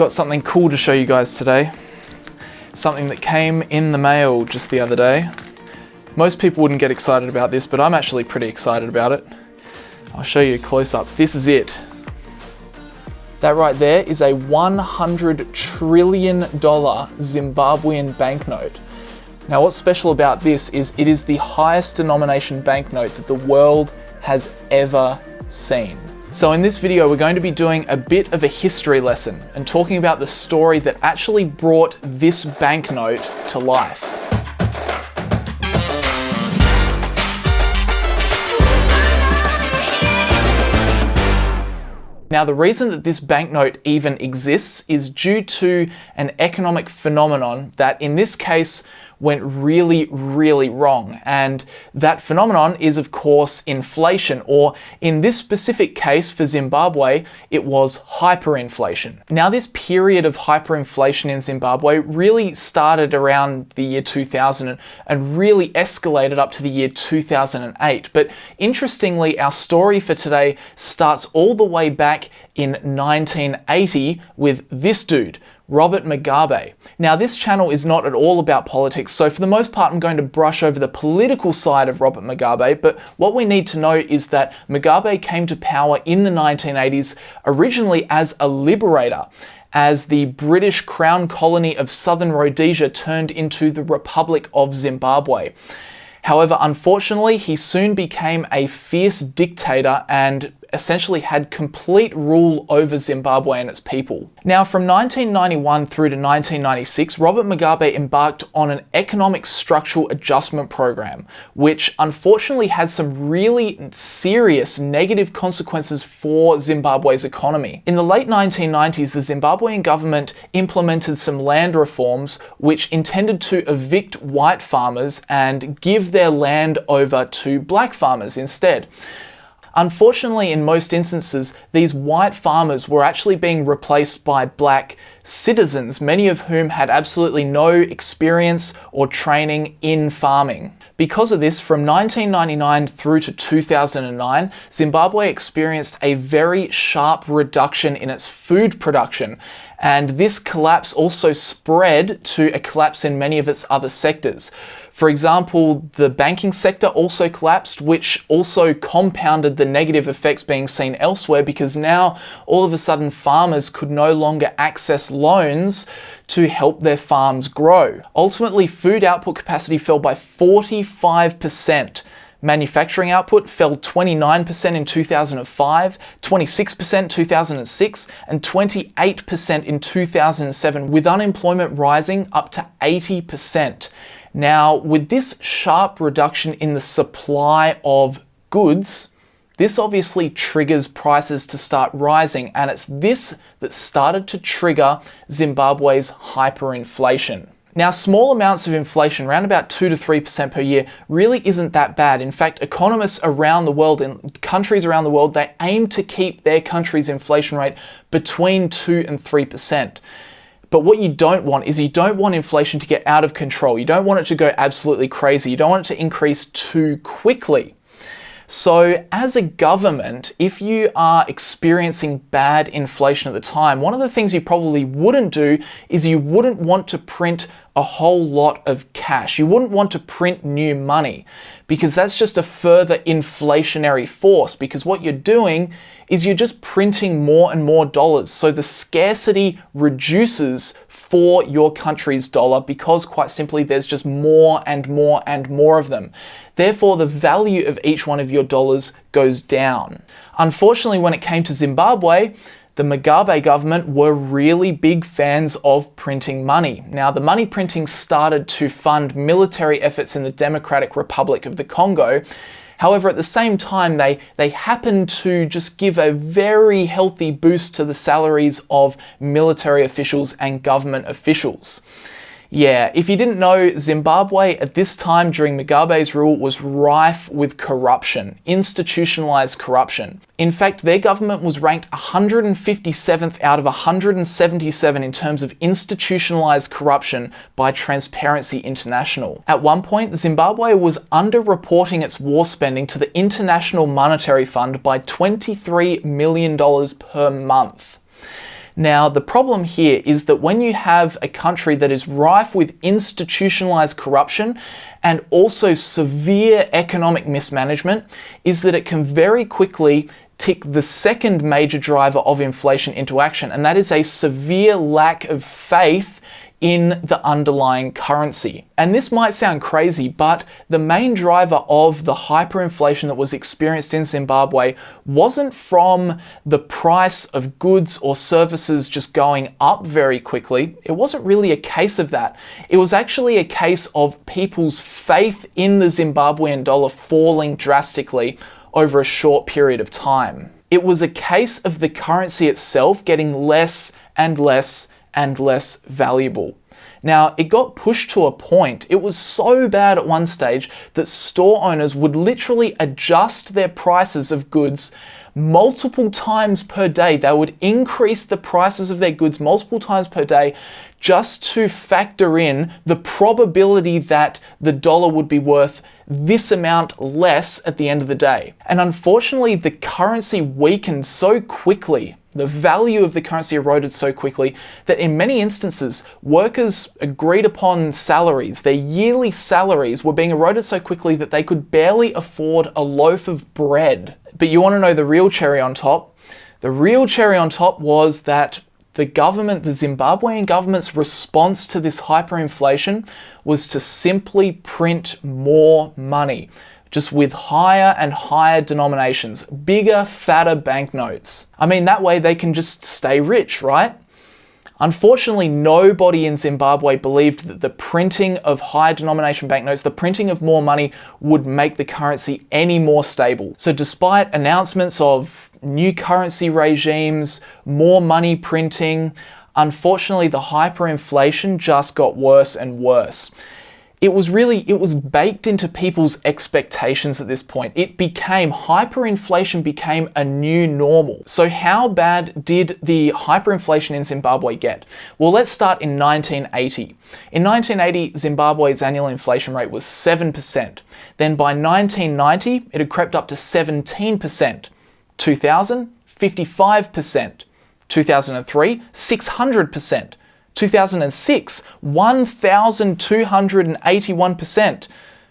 got something cool to show you guys today. Something that came in the mail just the other day. Most people wouldn't get excited about this, but I'm actually pretty excited about it. I'll show you a close-up. This is it. That right there is a $100 trillion Zimbabwean banknote. Now what's special about this is it is the highest denomination banknote that the world has ever seen. So in this video, we're going to be doing a bit of a history lesson and talking about the story that actually brought this banknote to life. Now, the reason that this banknote even exists is due to an economic phenomenon that in this case went really, really wrong. And that phenomenon is, of course, inflation, or in this specific case for Zimbabwe, it was hyperinflation. Now, this period of hyperinflation in Zimbabwe really started around the year 2000 and really escalated up to the year 2008. But interestingly, our story for today starts all the way back in 1980 with this dude, Robert Mugabe. Now, this channel is not at all about politics, so for the most part I'm going to brush over the political side of Robert Mugabe, but what we need to know is that Mugabe came to power in the 1980s originally as a liberator, as the British Crown colony of Southern Rhodesia turned into the Republic of Zimbabwe. However, unfortunately, he soon became a fierce dictator and essentially had complete rule over Zimbabwe and its people. Now, from 1991 through to 1996, Robert Mugabe embarked on an economic structural adjustment program, which unfortunately has some really serious negative consequences for Zimbabwe's economy. In the late 1990s, the Zimbabwean government implemented some land reforms which intended to evict white farmers and give their land over to black farmers instead. Unfortunately, in most instances, these white farmers were actually being replaced by black citizens, many of whom had absolutely no experience or training in farming. Because of this, from 1999 through to 2009, Zimbabwe experienced a very sharp reduction in its food production, and this collapse also spread to a collapse in many of its other sectors. For example, the banking sector also collapsed, which also compounded the negative effects being seen elsewhere, because now all of a sudden farmers could no longer access loans to help their farms grow. Ultimately, food output capacity fell by 45%. Manufacturing output fell 29% in 2005, 26% in 2006, and 28% in 2007, with unemployment rising up to 80%. Now, with this sharp reduction in the supply of goods, this obviously triggers prices to start rising, and it's this that started to trigger Zimbabwe's hyperinflation. Now, small amounts of inflation, around about 2 to 3% per year, really isn't that bad. In fact, economists around the world, in countries around the world, they aim to keep their country's inflation rate between 2 and 3%. But what you don't want is you don't want inflation to get out of control. You don't want it to go absolutely crazy. You don't want it to increase too quickly. So as a government, if you are experiencing bad inflation at the time, one of the things you probably wouldn't do is you wouldn't want to print a whole lot of cash. You wouldn't want to print new money, because that's just a further inflationary force, because what you're doing is you're just printing more and more dollars. So the scarcity reduces for your country's dollar, because quite simply there's just more and more and more of them. Therefore, the value of each one of your dollars goes down. Unfortunately, when it came to Zimbabwe, the Mugabe government were really big fans of printing money. Now, the money printing started to fund military efforts in the Democratic Republic of the Congo. However, at the same time, they happened to just give a very healthy boost to the salaries of military officials and government officials. Yeah, if you didn't know, Zimbabwe at this time during Mugabe's rule was rife with corruption, institutionalized corruption. In fact, their government was ranked 157th out of 177 in terms of institutionalized corruption by Transparency International. At one point, Zimbabwe was underreporting its war spending to the International Monetary Fund by $23 million per month. Now, the problem here is that when you have a country that is rife with institutionalized corruption and also severe economic mismanagement, is that it can very quickly tick the second major driver of inflation into action, and that is a severe lack of faith in the underlying currency. And this might sound crazy, but the main driver of the hyperinflation that was experienced in Zimbabwe wasn't from the price of goods or services just going up very quickly. It wasn't really a case of that. It was actually a case of people's faith in the Zimbabwean dollar falling drastically over a short period of time. It was a case of the currency itself getting less and less and less valuable. Now, it got pushed to a point, it was so bad at one stage that store owners would literally adjust their prices of goods multiple times per day. They would increase the prices of their goods multiple times per day just to factor in the probability that the dollar would be worth this amount less at the end of the day. And unfortunately, the currency weakened so quickly, the value of the currency eroded so quickly, that in many instances, workers' agreed upon salaries, their yearly salaries, were being eroded so quickly that they could barely afford a loaf of bread. But you want to know the real cherry on top? The real cherry on top was that the Zimbabwean government's response to this hyperinflation was to simply print more money, just with higher and higher denominations, bigger, fatter banknotes. I mean, that way they can just stay rich, right? Unfortunately, nobody in Zimbabwe believed that the printing of high denomination banknotes, the printing of more money, would make the currency any more stable. So despite announcements of new currency regimes, more money printing, unfortunately the hyperinflation just got worse and worse. It was baked into people's expectations at this point. Hyperinflation became a new normal. So how bad did the hyperinflation in Zimbabwe get? Well, let's start in 1980. In 1980, Zimbabwe's annual inflation rate was 7%. Then by 1990, it had crept up to 17%. 2000, 55%. 2003, 600%. 2006, 1,281%.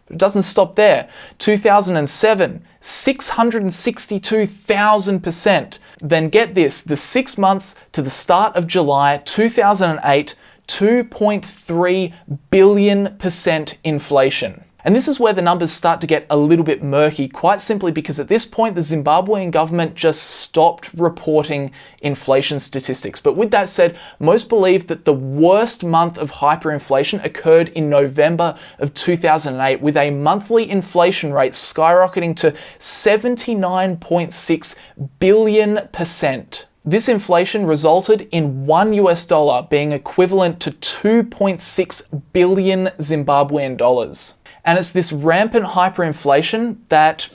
But it doesn't stop there. 2007, 662,000%. Then get this, the 6 months to the start of July 2008, 2.3 billion% inflation. And this is where the numbers start to get a little bit murky, quite simply because at this point, the Zimbabwean government just stopped reporting inflation statistics. But with that said, most believe that the worst month of hyperinflation occurred in November of 2008, with a monthly inflation rate skyrocketing to 79.6 billion%. This inflation resulted in $1 being equivalent to 2.6 billion Zimbabwean dollars. And it's this rampant hyperinflation that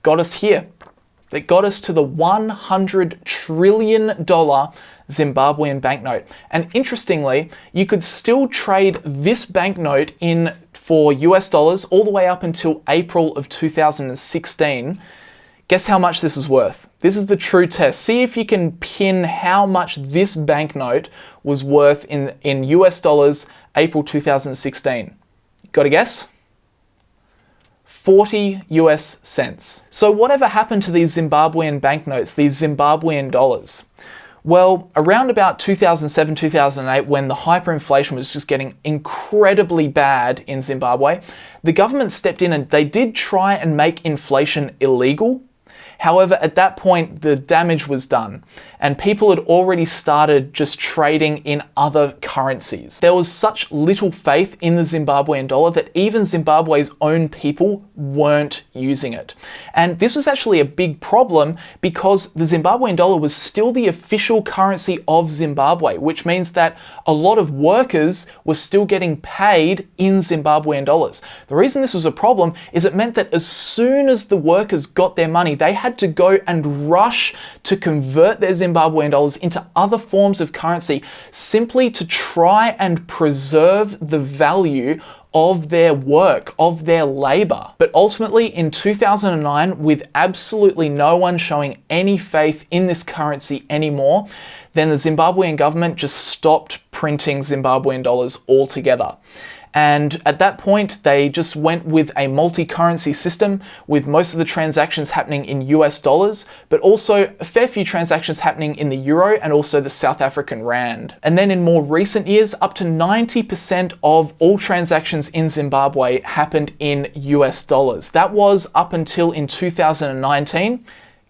got us here, that got us to the $100 trillion Zimbabwean banknote. And interestingly, you could still trade this banknote in for US dollars all the way up until April of 2016. Guess how much this was worth? This is the true test. See if you can pin how much this banknote was worth in US dollars April 2016. Got a guess? 40 US cents. So whatever happened to these Zimbabwean banknotes, these Zimbabwean dollars? Well, around about 2007, 2008, when the hyperinflation was just getting incredibly bad in Zimbabwe, the government stepped in and they did try and make inflation illegal. However, at that point, the damage was done and people had already started just trading in other currencies. There was such little faith in the Zimbabwean dollar that even Zimbabwe's own people weren't using it. And this was actually a big problem because the Zimbabwean dollar was still the official currency of Zimbabwe, which means that a lot of workers were still getting paid in Zimbabwean dollars. The reason this was a problem is it meant that as soon as the workers got their money, they had to go and rush to convert their Zimbabwean dollars into other forms of currency simply to try and preserve the value of their work, of their labor. But ultimately in 2009, with absolutely no one showing any faith in this currency anymore, then the Zimbabwean government just stopped printing Zimbabwean dollars altogether. And at that point, they just went with a multi-currency system with most of the transactions happening in US dollars, but also a fair few transactions happening in the euro and also the South African rand. And then in more recent years, up to 90% of all transactions in Zimbabwe happened in US dollars. That was up until in 2019.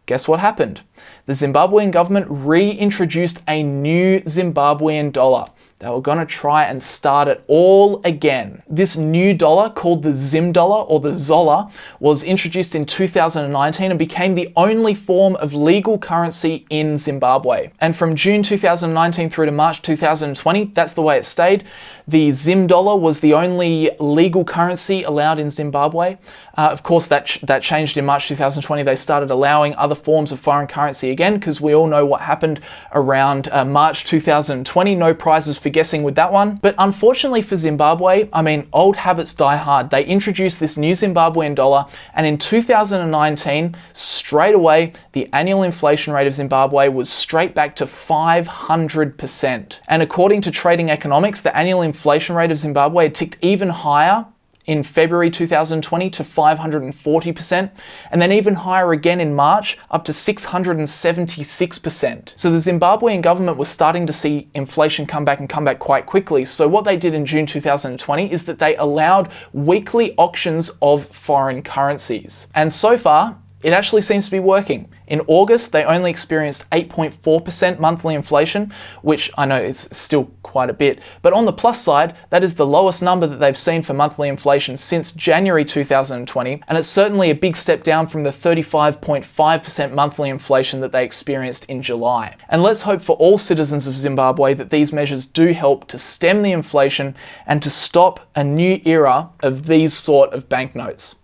Guess what happened? The Zimbabwean government reintroduced a new Zimbabwean dollar. They were going to try and start it all again. This new dollar, called the Zim dollar or the Zola, was introduced in 2019 and became the only form of legal currency in Zimbabwe. And from June 2019 through to March 2020, that's the way it stayed. The Zim dollar was the only legal currency allowed in Zimbabwe. Of course, that changed in March 2020. They started allowing other forms of foreign currency again, because we all know what happened around March 2020. No prizes for guessing with that one. But unfortunately for Zimbabwe, I mean, old habits die hard. They introduced this new Zimbabwean dollar, and in 2019, straight away, the annual inflation rate of Zimbabwe was straight back to 500%. And according to Trading Economics, the annual inflation rate of Zimbabwe had ticked even higher in February 2020 to 540%, and then even higher again in March, up to 676%. So the Zimbabwean government was starting to see inflation come back quite quickly. So what they did in June 2020 is that they allowed weekly auctions of foreign currencies. And so far, it actually seems to be working. In August, they only experienced 8.4% monthly inflation, which I know is still quite a bit. But on the plus side, that is the lowest number that they've seen for monthly inflation since January 2020. And it's certainly a big step down from the 35.5% monthly inflation that they experienced in July. And let's hope for all citizens of Zimbabwe that these measures do help to stem the inflation and to stop a new era of these sort of banknotes.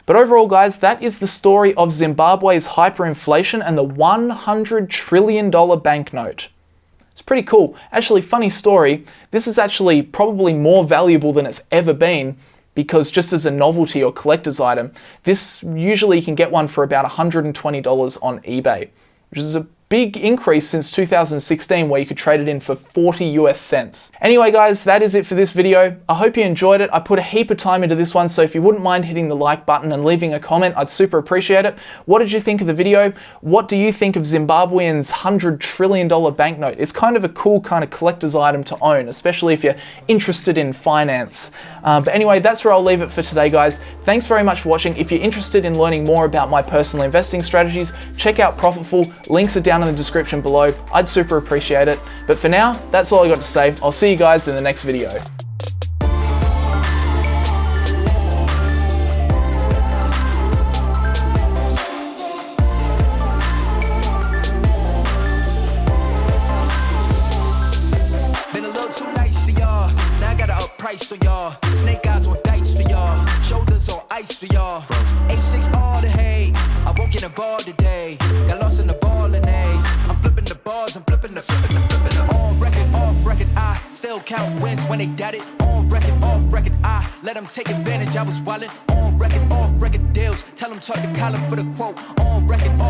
But overall, guys, that is the story of Zimbabwe's hyperinflation and the $100 trillion banknote. It's pretty cool. Actually, funny story, this is actually probably more valuable than it's ever been, because just as a novelty or collector's item, this usually you can get one for about $120 on eBay, which is a big increase since 2016, where you could trade it in for 40 US cents. Anyway, guys, that is it for this video. I hope you enjoyed it. I put a heap of time into this one, so if you wouldn't mind hitting the like button and leaving a comment, I'd super appreciate it. What did you think of the video? What do you think of Zimbabwean's $100 trillion banknote? It's kind of a cool kind of collector's item to own, especially if you're interested in finance. But anyway, that's where I'll leave it for today, guys. Thanks very much for watching. If you're interested in learning more about my personal investing strategies, check out PROFITFUL. Links are down in the description below. I'd super appreciate it. But for now, that's all I got to say. I'll see you guys in the next video. Been a little too nice for y'all. Now I gotta up price for y'all. Snake eyes on dice for y'all. Shoulders on ice for y'all. A6 all the hate. I won't get involved today. Got lost in the ball and A's. I'm flipping the bars, I'm flipping the. On record, off record, I still count wins when they doubt it. On record, off record, I let them take advantage. I was wildin'. On record, off record deals. Tell them talk to Colin for the quote. On record, off